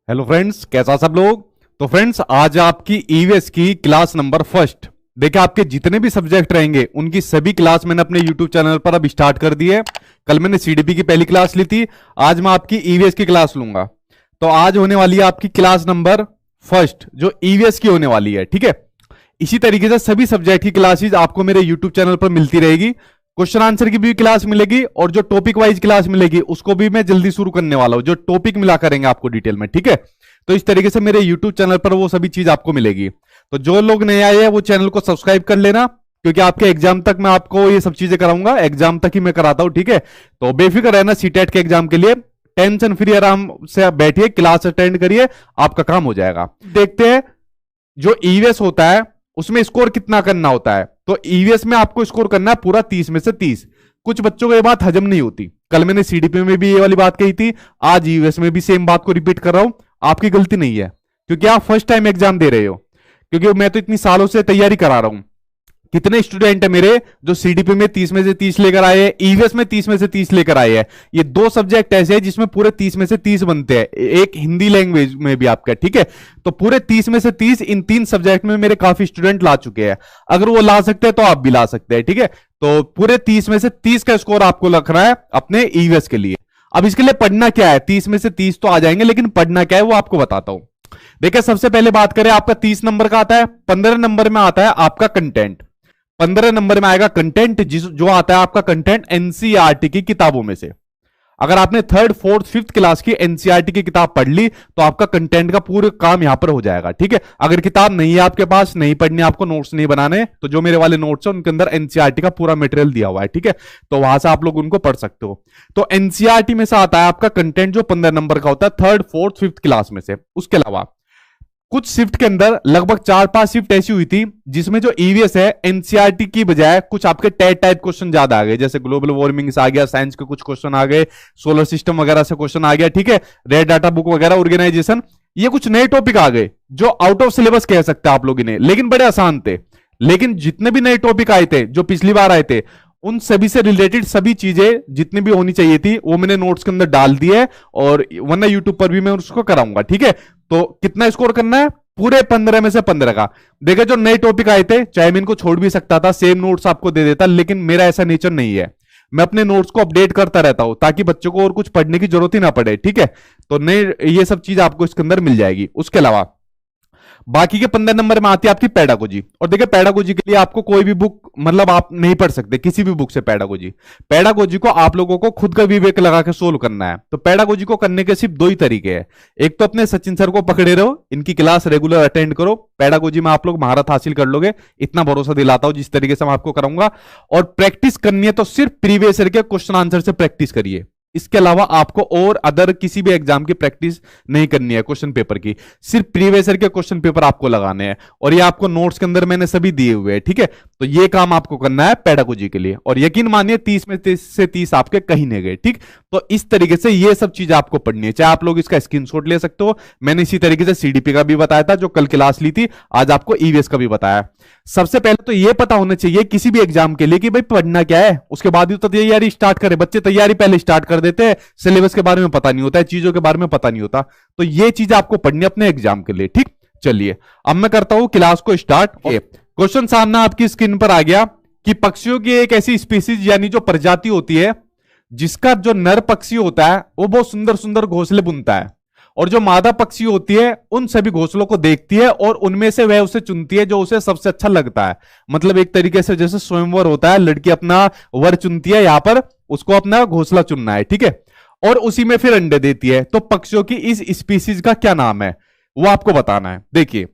Hello friends, कैसा सब लोग। तो फ्रेंड्स, आज आपकी ईवीएस की क्लास नंबर फर्स्ट। देखिए, आपके जितने भी सब्जेक्ट रहेंगे उनकी सभी क्लास मैंने अपने यूट्यूब चैनल पर अब स्टार्ट कर दी है। कल मैंने सीडीपी की पहली क्लास ली थी, आज मैं आपकी ईवीएस की क्लास लूंगा। तो आज होने वाली है आपकी क्लास नंबर फर्स्ट, जो ईवीएस की होने वाली है। ठीक है, इसी तरीके से सभी सब्जेक्ट की क्लासेस आपको मेरे यूट्यूब चैनल पर मिलती रहेगी। क्वेश्चन आंसर की भी क्लास मिलेगी और जो टॉपिक वाइज क्लास मिलेगी उसको भी मैं जल्दी शुरू करने वाला हूं, जो टॉपिक मिला करेंगे आपको डिटेल में। ठीक है, तो इस तरीके से मेरे यूट्यूब चैनल पर वो सभी चीज आपको मिलेगी। तो जो लोग नए आए हैं वो चैनल को सब्सक्राइब कर लेना, क्योंकि आपके एग्जाम तक मैं आपको ये सब चीजें कराऊंगा। एग्जाम तक ही मैं कराता हूं। ठीक है, तो बेफिक्र रहना सीटेट के एग्जाम के लिए। टेंशन फ्री आराम से आप बैठिए, क्लास अटेंड करिए, आपका काम हो जाएगा। देखते हैं जो ईवीएस होता है उसमें स्कोर कितना करना होता है। तो ईवीएस में आपको स्कोर करना है पूरा 30 में से 30। कुछ बच्चों को ये बात हजम नहीं होती। कल मैंने सीडीपी में भी ये वाली बात कही थी, आज ईवीएस में भी सेम बात को रिपीट कर रहा हूं। आपकी गलती नहीं है, क्योंकि आप फर्स्ट टाइम एग्जाम दे रहे हो। क्योंकि मैं तो इतनी सालों से तैयारी करा रहा हूं। कितने स्टूडेंट है मेरे जो सीडीपी में 30 में से 30 लेकर आए हैं, ईवीएस में 30 में से 30 लेकर आए हैं। ये दो सब्जेक्ट ऐसे हैं जिसमें पूरे 30 में से 30 बनते हैं, एक हिंदी लैंग्वेज में भी आपका। ठीक है, तो पूरे 30 में से 30 इन तीन सब्जेक्ट में मेरे काफी स्टूडेंट ला चुके हैं। अगर वो ला सकते हैं तो आप भी ला सकते हैं। ठीक है, तो पूरे 30 में से 30 का स्कोर आपको रखना है अपने ईवीएस के लिए। अब इसके लिए पढ़ना क्या है, 30 में से 30 तो आ जाएंगे, लेकिन पढ़ना क्या है वो आपको बताता हूं। देखिए, सबसे पहले बात करें, आपका 30 नंबर का आता है, 15 नंबर में आता है आपका कंटेंट। 15 नंबर में आएगा कंटेंट, जो आता है आपका कंटेंट एनसीईआरटी की किताबों में से। अगर आपने थर्ड फोर्थ फिफ्थ क्लास की एनसीईआरटी की किताब पढ़ ली तो आपका कंटेंट का पूरा काम यहां पर हो जाएगा। ठीक है, अगर किताब नहीं है आपके पास, नहीं पढ़नी, आपको नोट्स नहीं बनाने, तो जो मेरे वाले नोट्स है उनके अंदर एनसीईआरटी का पूरा मटेरियल दिया हुआ है। ठीक है, तो वहां से आप लोग उनको पढ़ सकते हो। तो एनसीईआरटी में से आता है आपका कंटेंट, जो 15 नंबर का होता है थर्ड फोर्थ फिफ्थ क्लास में से। उसके अलावा कुछ शिफ्ट के अंदर लगभग 4-5 शिफ्ट ऐसी हुई थी जिसमें जो ईवीएस है एनसीईआरटी की बजाय कुछ आपके टेट टाइप क्वेश्चन ज्यादा आ गए, जैसे ग्लोबल वार्मिंग आ गया, साइंस के कुछ क्वेश्चन आ गए, सोलर सिस्टम वगैरह से क्वेश्चन आ गया। ठीक है, रेड डाटा बुक वगैरह, ऑर्गेनाइजेशन, ये कुछ नए टॉपिक आ गए जो आउट ऑफ सिलेबस कह सकते हैं आप लोग इन्हें, लेकिन बड़े आसान थे। लेकिन जितने भी नए टॉपिक आए थे जो पिछली बार आए थे, उन सभी से रिलेटेड सभी चीजें जितनी भी होनी चाहिए थी वो मैंने नोट्स के अंदर डाल दी है, और वरना यूट्यूब पर भी मैं उसको कराऊंगा। ठीक है, तो कितना स्कोर करना है, पूरे 15 में से 15 का। देखिए, जो नए टॉपिक आए थे, चाहे मैं इनको छोड़ भी सकता था, सेम नोट्स आपको दे देता, लेकिन मेरा ऐसा नेचर नहीं है। मैं अपने नोट्स को अपडेट करता रहता हूं ताकि बच्चों को और कुछ पढ़ने की जरूरत ही ना पड़े। ठीक है, तो नए ये सब चीज आपको इसके अंदर मिल जाएगी। उसके अलावा बाकी के 15 नंबर में आती है आपकी पेडागोजी। और देखिए, पेडागोजी के लिए आपको कोई भी बुक, मतलब आप नहीं पढ़ सकते किसी भी बुक से पेडागोजी। पेडागोजी को आप लोगों को खुद का विवेक लगा के सोल्व करना है। तो पेडागोजी को करने के सिर्फ दो ही तरीके हैं। एक तो अपने सचिन सर को पकड़े रहो, इनकी क्लास रेगुलर अटेंड करो, पेडागोजी में आप लोग महारत हासिल कर लोगे, इतना भरोसा दिलाता हूं जिस तरीके से मैं आपको कराऊंगा। और प्रैक्टिस करनी है तो सिर्फ प्रीवियस ईयर के क्वेश्चन आंसर से प्रैक्टिस करिए। इसके अलावा आपको और अदर किसी भी एग्जाम की प्रैक्टिस नहीं करनी है क्वेश्चन पेपर की, सिर्फ प्रीवियस ईयर के क्वेश्चन पेपर आपको लगाने हैं, और ये आपको नोट्स के अंदर मैंने सभी दिए हुए हैं। ठीक है, तो ये काम आपको करना है पेडागोजी के लिए, और यकीन मानिए 30 में से 30 आपके कहीं नहीं गए। ठीक, तो इस तरीके से ये सब चीज आपको पढ़नी है। चाहे आप लोग इसका स्क्रीनशॉट ले सकते हो, मैंने इसी तरीके से सीडीपी का भी बताया था जो कल क्लास ली थी, आज आपको ईवीएस का भी बताया। सबसे पहले तो ये पता होना चाहिए किसी भी एग्जाम के लिए कि भाई पढ़ना क्या है, उसके बाद ही तो तैयारी स्टार्ट करें। बच्चे तैयारी पहले स्टार्ट कर देते हैं, सिलेबस के बारे में पता नहीं होता है, चीजों के बारे में पता नहीं होता। तो ये चीज आपको पढ़नी है अपने एग्जाम के लिए। ठीक, चलिए अब मैं करता हूं क्लास को स्टार्ट। क्वेश्चन सामने आपकी स्क्रीन पर आ गया कि पक्षियों की एक ऐसी स्पीसीज यानी जो प्रजाति होती है जिसका जो नर पक्षी होता है वो बहुत सुंदर सुंदर घोंसले बुनता है, और जो मादा पक्षी होती है उन सभी घोंसलों को देखती है और उनमें से वह उसे चुनती है जो उसे सबसे अच्छा लगता है। मतलब एक तरीके से जैसे स्वयंवर होता है, लड़की अपना वर चुनती है, यहां पर उसको अपना घोंसला चुनना है। ठीक है, और उसी में फिर अंडे देती है। तो पक्षियों की इस स्पीसीज का क्या नाम है वो आपको बताना है। देखिए,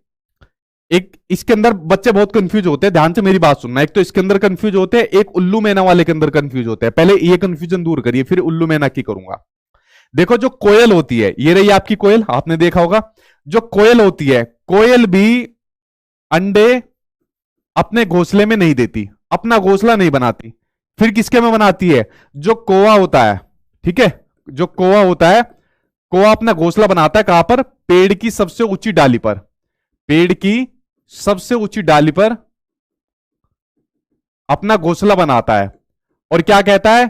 एक इसके अंदर बच्चे बहुत कंफ्यूज होते हैं, ध्यान से मेरी बात सुनना। एक तो इसके अंदर कंफ्यूज होते हैं, एक उल्लू मैना वाले के अंदर कंफ्यूज होते हैं। पहले ये कंफ्यूजन दूर करिए, फिर उल्लू मैना की करूंगा। देखो, जो कोयल होती है, ये रही आपकी कोयल, आपने देखा होगा। जो कोयल होती है, कोयल भी अंडे अपने घोंसले में नहीं देती, अपना घोंसला नहीं बनाती। फिर किसके में बनाती है, जो कौवा होता है। ठीक है, जो कौवा होता है, कौवा अपना घोंसला बनाता है कहां पर, पेड़ की सबसे ऊंची डाली पर। पेड़ की सबसे ऊंची डाली पर अपना घोंसला बनाता है, और क्या कहता है,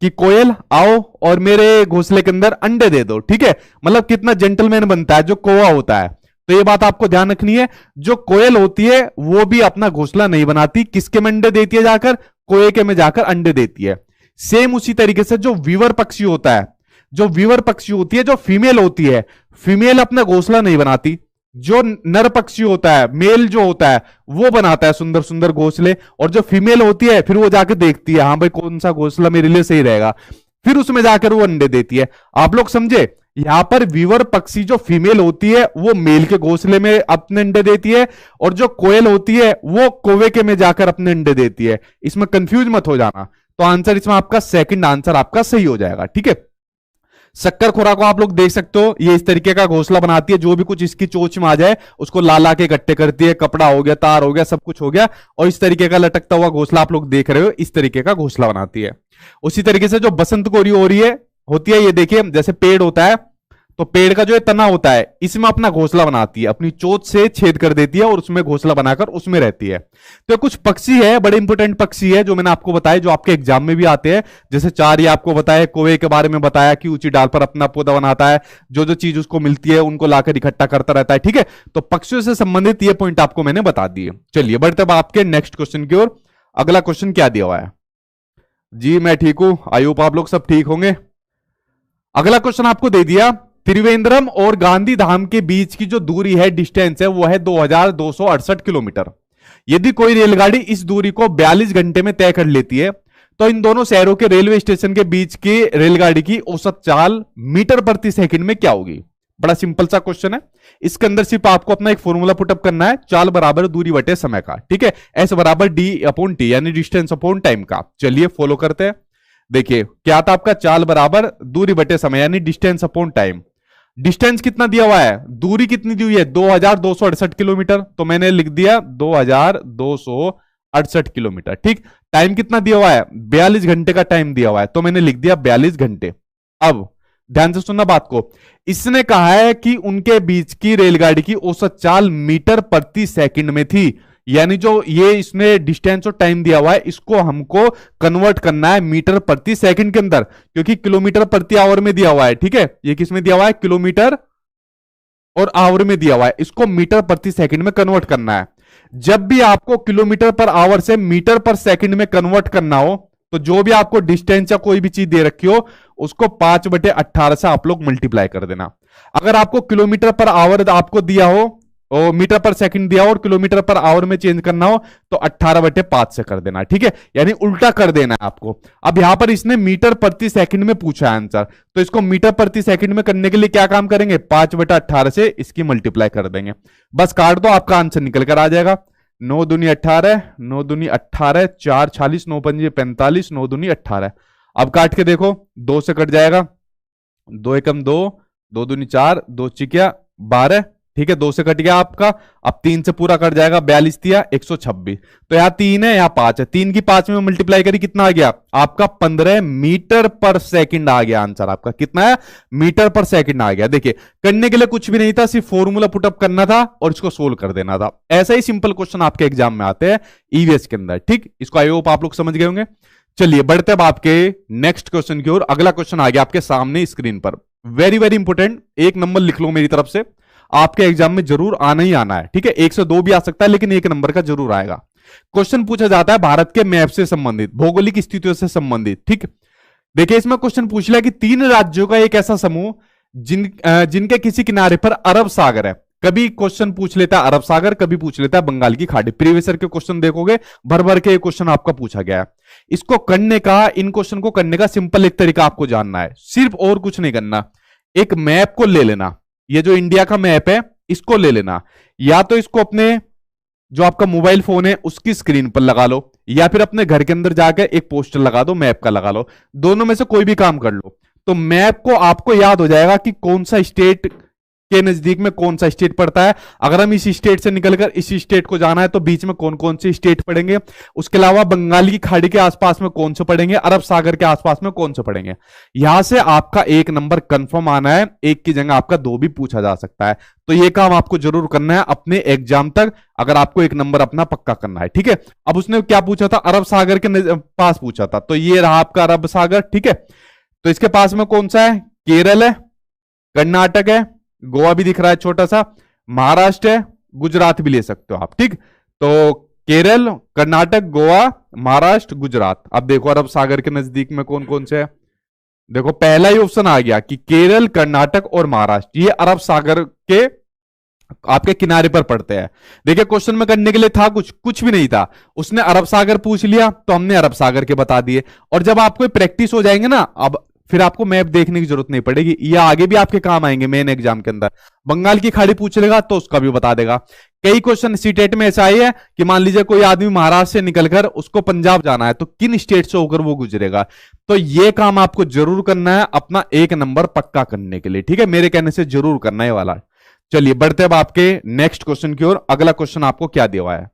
कि कोयल आओ और मेरे घोंसले के अंदर अंडे दे दो, ठीक है। मतलब कितना जेंटलमैन बनता है जो कौवा होता है। तो ये बात आपको ध्यान रखनी है, जो कोयल होती है वो भी अपना घोंसला नहीं बनाती, किसके में अंडे देती है जाकर, कोए के में जाकर अंडे देती है। सेम उसी तरीके से जो वीवर पक्षी होता है, जो वीवर पक्षी होती है, जो फीमेल होती है, फीमेल अपना घोंसला नहीं बनाती, जो नर पक्षी होता है, मेल जो होता है, वो बनाता है सुंदर सुंदर घोंसले, और जो फीमेल होती है फिर वो जाके देखती है हाँ भाई कौन सा घोंसला मेरे लिए सही रहेगा, फिर उसमें जाकर वो अंडे देती है। आप लोग समझे, यहां पर वीवर पक्षी जो फीमेल होती है वो मेल के घोंसले में अपने अंडे देती है, और जो कोयल होती है वो कौवे के में जाकर अपने अंडे देती है। इसमें कंफ्यूज मत हो जाना। तो आंसर इसमें आपका सेकंड आंसर आपका सही हो जाएगा, ठीक है। शक्कर खोरा को आप लोग देख सकते हो, ये इस तरीके का घोंसला बनाती है, जो भी कुछ इसकी चोंच में आ जाए उसको ला ला के इकट्ठे करती है, कपड़ा हो गया, तार हो गया, सब कुछ हो गया, और इस तरीके का लटकता हुआ घोंसला आप लोग देख रहे हो, इस तरीके का घोंसला बनाती है। उसी तरीके से जो बसंत कोरी हो रही है होती है, ये देखिए जैसे पेड़ होता है, तो पेड़ का जो ये तना होता है इसमें अपना घोंसला बनाती है, अपनी चोंच से छेद कर देती है और उसमें घोंसला बनाकर उसमें रहती है। तो कुछ पक्षी है, बड़े इंपोर्टेंट पक्षी है जो मैंने आपको बताया, जो आपके एग्जाम में भी आते हैं। जैसे चार ये आपको बताया, कौवे के बारे में बताया कि ऊंची डाल पर अपना पौधा बनाता है, जो जो चीज उसको मिलती है उनको लाकर इकट्ठा करता रहता है, ठीक है। तो पक्षियों से संबंधित ये पॉइंट आपको मैंने बता दिए। चलिए बढ़ते अब आपके नेक्स्ट क्वेश्चन की ओर। अगला क्वेश्चन क्या दिया हुआ है जी? मैं ठीक हूं, आई होप आप लोग सब ठीक होंगे। अगला क्वेश्चन आपको दे दिया, त्रिवेंद्रम और गांधी धाम के बीच की जो दूरी है, डिस्टेंस है, वो है 2268 किलोमीटर। यदि कोई रेलगाड़ी इस दूरी को 42 घंटे में तय कर लेती है, तो इन दोनों शहरों के रेलवे स्टेशन के बीच की रेलगाड़ी की औसत चाल मीटर प्रति सेकंड में क्या होगी? बड़ा सिंपल सा क्वेश्चन है। इसके अंदर सिर्फ आपको अपना एक फॉर्मूला पुटअप करना है, चाल बराबर दूरी बटे समय का, ठीक है। एस बराबर डी अपॉन टी, यानी डिस्टेंस अपॉन टाइम का। चलिए फॉलो करते हैं। देखिए क्या था आपका, चाल बराबर दूरी बटे समय, यानी डिस्टेंस अपॉन टाइम। डिस्टेंस कितना दिया हुआ है, दूरी कितनी दी हुई है, 2268 किलोमीटर, तो मैंने लिख दिया 2268 किलोमीटर, ठीक। टाइम कितना दिया हुआ है, 42 घंटे का टाइम दिया हुआ है, तो मैंने लिख दिया 42 घंटे। अब ध्यान से सुनना बात को, इसने कहा है कि उनके बीच की रेलगाड़ी की औसत चाल मीटर प्रति सेकंड में थी, यानी जो ये इसने डिस्टेंस और टाइम दिया हुआ है इसको हमको कन्वर्ट करना है मीटर प्रति सेकंड के अंदर, क्योंकि किलोमीटर प्रति आवर में दिया हुआ है, ठीक है। ये किस में दिया हुआ है, किलोमीटर और आवर में दिया हुआ है, इसको मीटर प्रति सेकंड में कन्वर्ट करना है। जब भी आपको किलोमीटर पर आवर से मीटर पर सेकंड में कन्वर्ट करना हो, तो जो भी आपको डिस्टेंस या कोई भी चीज दे रखी हो उसको 5/18 से आप लोग मल्टीप्लाई कर देना। अगर आपको किलोमीटर पर आवर आपको दिया हो और मीटर पर सेकंड दिया हो और किलोमीटर पर आवर में चेंज करना हो, तो 18/5 से कर देना, ठीक है। यानी उल्टा कर देना है आपको। अब यहां पर इसने मीटर प्रति सेकंड में पूछा है आंसर, तो इसको मीटर प्रति सेकंड में करने के लिए क्या काम करेंगे, 5/18 से इसकी मल्टीप्लाई कर देंगे, बस काट दो, आपका आंसर निकल कर आ जाएगा। 9 दूनी 18, 9 दूनी 18, 4 46, 9 पंजे 45, 9 दूनी 18। अब काट के देखो, 2 से कट जाएगा, 2 एकम 2, 2 दूनी 4, 2 चिकिया 12, ठीक है, 2 से कट गया आपका। अब 3 से पूरा कट जाएगा, 42 दिया 126, तो यहां 3 है यहां 5 है, 3 की 5 में मल्टीप्लाई करी, कितना आ गया आपका 15 मीटर पर सेकंड आ गया आंसर आपका। कितना है, मीटर पर सेकंड आ गया। देखिए करने के लिए कुछ भी नहीं था, सिर्फ फॉर्मूला पुटअप करना था और इसको सोल्व कर देना था। ऐसा ही सिंपल क्वेश्चन आपके एग्जाम में आते हैं ईवीएस के अंदर, ठीक। इसको आई होप आप लोग समझ गए होंगे। चलिए बढ़ते अब आपके नेक्स्ट क्वेश्चन की ओर। अगला क्वेश्चन आ गया आपके सामने स्क्रीन पर, वेरी वेरी इंपोर्टेंट, एक नंबर लिख लो मेरी तरफ से, आपके एग्जाम में जरूर आना ही आना है, ठीक है। 1 से 2 भी आ सकता है, लेकिन 1 नंबर का जरूर आएगा। क्वेश्चन पूछा जाता है भारत के मैप से संबंधित, भौगोलिक स्थितियों से संबंधित, ठीक। देखिए इसमें क्वेश्चन पूछ लिया कि 3 राज्यों का एक ऐसा समूह जिनके किसी किनारे पर अरब सागर है। कभी क्वेश्चन पूछ लेता है अरब सागर, कभी पूछ लेता है बंगाल की खाड़ी। प्रीवियस ईयर के क्वेश्चन देखोगे भर भर के क्वेश्चन आपका पूछा गया है। इसको करने का, इन क्वेश्चन को करने का सिंपल एक तरीका आपको जानना है, सिर्फ और कुछ नहीं करना। एक मैप को ले लेना, ये जो इंडिया का मैप है इसको ले लेना, या तो इसको अपने जो आपका मोबाइल फोन है उसकी स्क्रीन पर लगा लो, या फिर अपने घर के अंदर जाकर एक पोस्टर लगा दो, मैप का लगा लो, दोनों में से कोई भी काम कर लो। तो मैप को आपको याद हो जाएगा कि कौन सा स्टेट के नजदीक में कौन सा स्टेट पड़ता है, अगर हम इस स्टेट से निकलकर इस स्टेट को जाना है तो बीच में कौन कौन से स्टेट पड़ेंगे, उसके अलावा बंगाल की खाड़ी के आसपास में कौन से पड़ेंगे, अरब सागर के आसपास में कौन से पड़ेंगे। यहां से आपका एक नंबर कंफर्म आना है, एक की जगह आपका दो भी पूछा जा सकता है। तो ये काम आपको जरूर करना है अपने एग्जाम तक, अगर आपको एक नंबर अपना पक्का करना है। ठीक है, अब उसने क्या पूछा था, अरब सागर के पास पूछा था, तो ये रहा आपका अरब सागर। ठीक है, तो इसके पास में कौन सा है, केरल है, कर्नाटक है, गोवा भी दिख रहा है छोटा सा, महाराष्ट्र है, गुजरात भी ले सकते हो आप। ठीक, तो केरल, कर्नाटक, गोवा, महाराष्ट्र, गुजरात। अब देखो अरब सागर के नजदीक में कौन कौन से है, देखो पहला ही ऑप्शन आ गया कि केरल, कर्नाटक और महाराष्ट्र, ये अरब सागर के आपके किनारे पर पड़ते हैं। देखिए क्वेश्चन में करने के लिए था कुछ भी नहीं था, उसने अरब सागर पूछ लिया तो हमने अरब सागर के बता दिए। और जब आपको प्रैक्टिस हो जाएंगे ना, अब फिर आपको मैप देखने की जरूरत नहीं पड़ेगी, ये आगे भी आपके काम आएंगे मेन एग्जाम के अंदर। बंगाल की खाड़ी पूछ लेगा तो उसका भी बता देगा। कई क्वेश्चन सीटेट में ऐसा ही है कि मान लीजिए कोई आदमी महाराष्ट्र से निकलकर उसको पंजाब जाना है तो किन स्टेट से होकर वो गुजरेगा। तो ये काम आपको जरूर करना है अपना एक नंबर पक्का करने के लिए। ठीक है, मेरे कहने से जरूर करना है वाला। चलिए बढ़ते अब आपके नेक्स्ट क्वेश्चन की ओर। अगला क्वेश्चन आपको क्या दिया हुआ है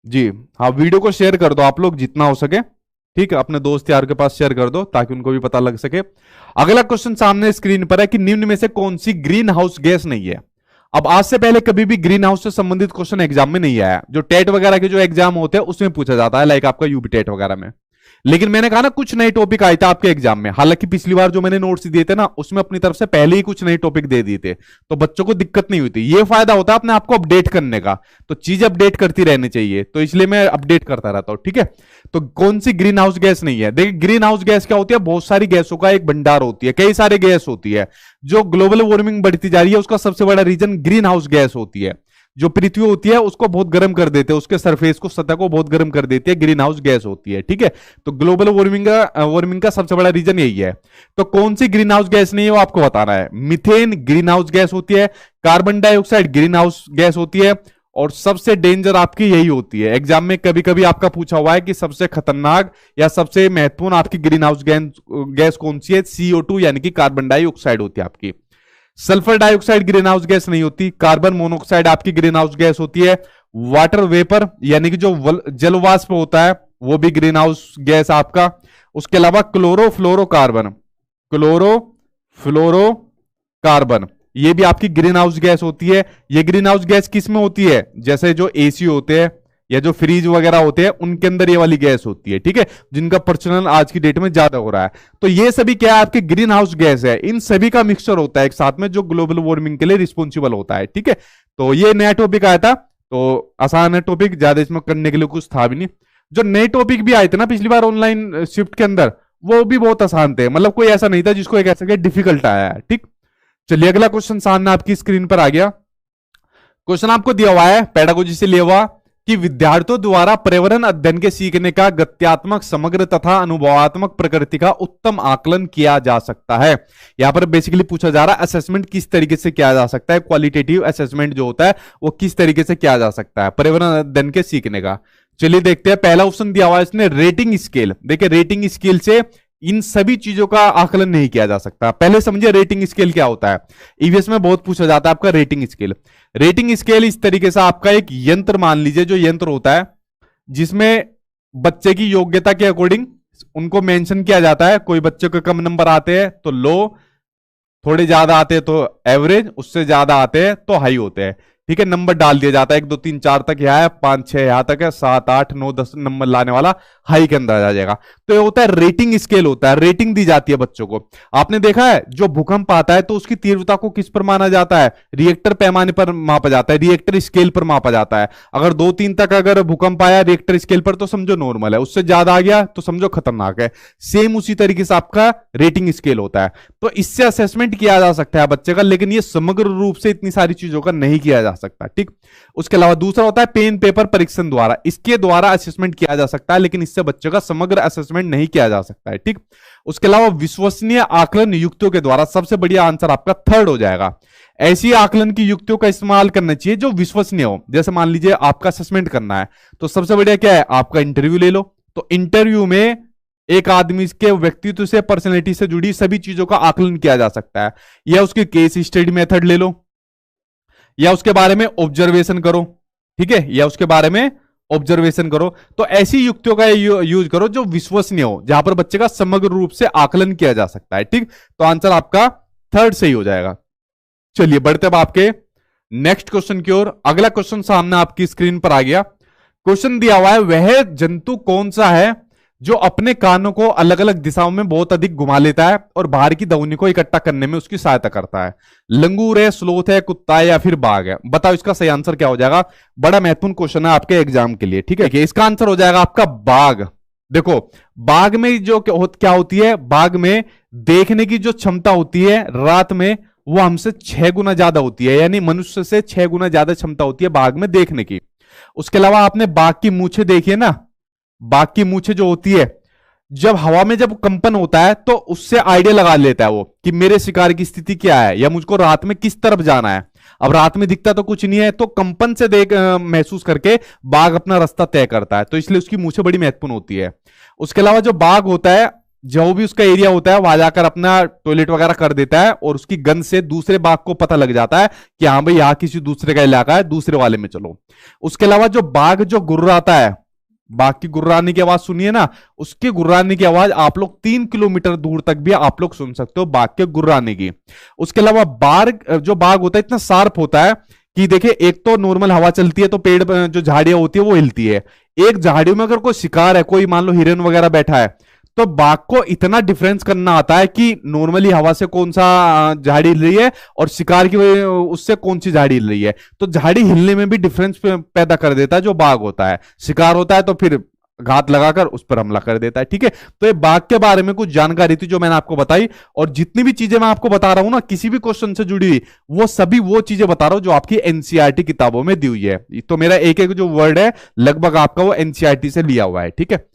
जी, हाँ वीडियो को शेयर कर दो आप लोग जितना हो सके। ठीक है, अपने दोस्त यार के पास शेयर कर दो ताकि उनको भी पता लग सके। अगला क्वेश्चन सामने स्क्रीन पर है कि निम्न में से कौन सी ग्रीन हाउस गैस नहीं है। अब आज से पहले कभी भी ग्रीन हाउस से संबंधित क्वेश्चन एग्जाम में नहीं आया, जो टेट वगैरह के जो एग्जाम होते हैं उसमें पूछा जाता है, लाइक आपका यूपी टेट वगैरह में। लेकिन मैंने कहा ना कुछ नए टॉपिक आए थे आपके एग्जाम में, हालांकि पिछली बार जो मैंने नोट्स दिए थे ना उसमें अपनी तरफ से पहले ही कुछ नए टॉपिक दे दिए थे, तो बच्चों को दिक्कत नहीं हुई थी। ये फायदा होता है अपने आपको अपडेट करने का, तो चीज अपडेट करती रहनी चाहिए, तो इसलिए मैं अपडेट करता रहता हूं। ठीक है, तो कौन सी ग्रीन हाउस गैस नहीं है, देखिए ग्रीन हाउस गैस क्या होती है, बहुत सारी गैसों का एक भंडार होती है, कई सारे गैस होती है। जो ग्लोबल वार्मिंग बढ़ती जा रही है उसका सबसे बड़ा रीजन ग्रीन हाउस गैस होती है। जो पृथ्वी होती है उसको बहुत गर्म कर देते हैं, उसके सरफेस को, सतह को बहुत गर्म कर देती है, ग्रीन हाउस गैस होती है। ठीक है, तो ग्लोबल वार्मिंग का सबसे बड़ा रीजन यही है। तो कौन सी ग्रीन हाउस गैस नहीं है वो आपको बताना है। मीथेन ग्रीन हाउस गैस होती है, carbon dioxide green house gas होती है, और सबसे डेंजर आपकी यही होती है। एग्जाम में कभी कभी आपका पूछा हुआ है कि सबसे खतरनाक या सबसे महत्वपूर्ण आपकी ग्रीन हाउस गैस कौन सी है, CO2 यानी कि कार्बन डाइऑक्साइड होती है आपकी। Sulphur dioxide green house gas नहीं होती, कार्बन मोनोऑक्साइड आपकी ग्रीन हाउस गैस होती है। वाटर वेपर यानी कि जो जलवाष्प होता है वो भी ग्रीन हाउस गैस आपका। उसके अलावा क्लोरोफ्लोरोकार्बन ये भी आपकी ग्रीन हाउस गैस होती है। ये ग्रीन हाउस गैस किस में होती है, जैसे जो एसी होते हैं या जो फ्रीज वगैरह होते हैं उनके अंदर ये वाली गैस होती है। ठीक है, जिनका प्रचलन आज की डेट में ज्यादा हो रहा है। तो ये सभी क्या है, आपके ग्रीन हाउस गैस है, इन सभी का मिक्सचर होता है एक साथ में जो ग्लोबल वार्मिंग के लिए रिस्पॉन्सिबल होता है। ठीक है, तो ये नया टॉपिक आया था, तो आसान है टॉपिक, ज्यादा इसमें करने के लिए कुछ था भी नहीं। जो नए टॉपिक भी आए थे ना पिछली बार ऑनलाइन शिफ्ट के अंदर, वो भी बहुत आसान थे, मतलब कोई ऐसा नहीं था जिसको एक ऐसा डिफिकल्ट आया है। ठीक, चलिए अगला क्वेश्चन सामने आपकी स्क्रीन पर आ गया। क्वेश्चन आपको दिया हुआ है पेडागोजी से लिया हुआ कि विद्यार्थियों द्वारा पर्यावरण अध्ययन के सीखने का गत्यात्मक, समग्र तथा अनुभवात्मक प्रकृति का उत्तम आकलन किया जा सकता है। यहां पर बेसिकली पूछा जा रहा है असेसमेंट किस तरीके से किया जा सकता है, क्वालिटेटिव असेसमेंट जो होता है वो किस तरीके से किया जा सकता है पर्यावरण अध्ययन के सीखने का। चलिए देखते हैं, पहला ऑप्शन दिया हुआ है इसने रेटिंग स्केल। देखिए रेटिंग स्केल से इन सभी चीजों का आकलन नहीं किया जा सकता। पहले समझिए रेटिंग स्केल क्या होता है, ईवीएस में बहुत पूछा जाता है आपका रेटिंग स्केल। रेटिंग स्केल इस तरीके से आपका एक यंत्र, मान लीजिए जो यंत्र होता है जिसमें बच्चे की योग्यता के अकॉर्डिंग उनको मेंशन किया जाता है। कोई बच्चे को कम नंबर आते हैं तो लो, थोड़े ज्यादा आते हैं तो एवरेज, उससे ज्यादा आते हैं तो हाई होते हैं। ठीक है, नंबर डाल दिया जाता है 1 2 3 4 तक यहाँ है, 5 6 यहाँ तक है, 7 8 9 10 नंबर लाने वाला हाई के अंदर आ जाएगा। तो ये होता है रेटिंग स्केल, होता है रेटिंग दी जाती है बच्चों को। आपने देखा है जो भूकंप आता है तो उसकी तीव्रता को किस पर माना जाता है, रिएक्टर पैमाने पर मापा जाता है, रिएक्टर स्केल पर मापा जाता है। अगर 2 3 तक अगर भूकंप आया रिएक्टर स्केल पर तो समझो नॉर्मल है, उससे ज्यादा आ गया तो समझो खतरनाक है। सेम उसी तरीके से आपका रेटिंग स्केल होता है। तो इससे असेसमेंट किया जा सकता है बच्चे का, लेकिन ये समग्र रूप से इतनी सारी चीजों का नहीं किया जा सकता। ठीक, उसके अलावा दूसरा होता है पेन पेपर परीक्षण द्वारा, इसके द्वारा असेसमेंट किया जा सकता है, लेकिन इससे बच्चे का समग्र असेसमेंट नहीं किया जा सकता है। ठीक, उसके अलावा विश्वसनीय आकलन युक्तियों के द्वारा, सबसे बढ़िया आंसर आपका थर्ड हो जाएगा। ऐसी आकलन की युक्तियों का इस्तेमाल करना चाहिए जो विश्वसनीय हो। जैसे मान लीजिए आपका असेसमेंट करना है तो सबसे बढ़िया क्या है, आपका इंटरव्यू ले लो। तो इंटरव्यू में एक आदमी के व्यक्तित्व से, पर्सनैलिटी से जुड़ी सभी चीजों का आकलन किया जा सकता है। या उसके केस स्टडी मेथड ले लो, या उसके बारे में ऑब्जर्वेशन करो, ठीक है, या उसके बारे में ऑब्जर्वेशन करो। तो ऐसी युक्तियों का यूज करो जो विश्वसनीय हो, जहां पर बच्चे का समग्र रूप से आकलन किया जा सकता है। ठीक, तो आंसर आपका थर्ड सही हो जाएगा। चलिए बढ़ते अब आपके नेक्स्ट क्वेश्चन की ओर। अगला क्वेश्चन सामने आपकी स्क्रीन पर आ गया। क्वेश्चन दिया हुआ है, वह जंतु कौन सा है जो अपने कानों को अलग अलग दिशाओं में बहुत अधिक घुमा लेता है और बाहर की ध्वनि को इकट्ठा करने में उसकी सहायता करता है? लंगूर है, स्लोथ है, कुत्ता है, या फिर बाघ है? बताओ इसका सही आंसर क्या हो जाएगा। बड़ा महत्वपूर्ण क्वेश्चन है आपके एग्जाम के लिए। ठीक है, इसका आंसर हो जाएगा आपका बाघ। देखो, बाघ में जो क्या होती है, बाघ में देखने की जो क्षमता होती है रात में, वो हमसे 6 गुना ज्यादा होती है, यानी मनुष्य से 6 गुना ज्यादा क्षमता होती है बाघ में देखने की। उसके अलावा आपने बाघ की मूछें देखी है ना, बाघ की मूछें जो होती है, जब हवा में जब कंपन होता है तो उससे आइडिया लगा लेता है वो कि मेरे शिकार की स्थिति क्या है, या मुझको रात में किस तरफ जाना है। अब रात में दिखता तो कुछ नहीं है, तो कंपन से महसूस करके बाघ अपना रास्ता तय करता है, तो इसलिए उसकी मूछें बड़ी महत्वपूर्ण होती है। उसके अलावा जो बाघ होता है, जो भी उसका एरिया होता है, वहां जाकर अपना टॉयलेट वगैरह कर देता है, और उसकी गंध से दूसरे बाघ को पता लग जाता है कि हाँ भाई यहाँ किसी दूसरे का इलाका है, दूसरे वाले में चलो। उसके अलावा जो बाघ जो गुर्राता है, बाघ की गुर्राने की आवाज सुनिए ना, उसके गुर्राने की आवाज आप लोग 3 किलोमीटर दूर तक भी आप लोग सुन सकते हो, बाघ के गुर्राने की। उसके अलावा जो बाघ होता है इतना शार्प होता है कि देखिए, एक तो नॉर्मल हवा चलती है तो पेड़ जो झाड़ियां होती है वो हिलती है, एक झाड़ियों में अगर कोई शिकार है, कोई मान लो हिरन वगैरह बैठा है, तो बाघ को इतना डिफरेंस करना आता है कि नॉर्मली हवा से कौन सा झाड़ी हिल रही है और शिकार की उससे कौन सी झाड़ी हिल रही है। तो झाड़ी हिलने में भी डिफरेंस पैदा कर देता है जो बाघ होता है। शिकार होता है तो फिर घात लगाकर उस पर हमला कर देता है। ठीक है, तो ये बाघ के बारे में कुछ जानकारी थी जो मैंने आपको बताई, और जितनी भी चीजें मैं आपको बता रहा हूं ना, किसी भी क्वेश्चन से जुड़ी हुई, वो सभी वो चीजें बता रहा हूं जो आपकी एनसीईआरटी किताबों में दी हुई है। तो मेरा एक एक जो वर्ड है लगभग आपका वो एनसीईआरटी से लिया हुआ है। ठीक है।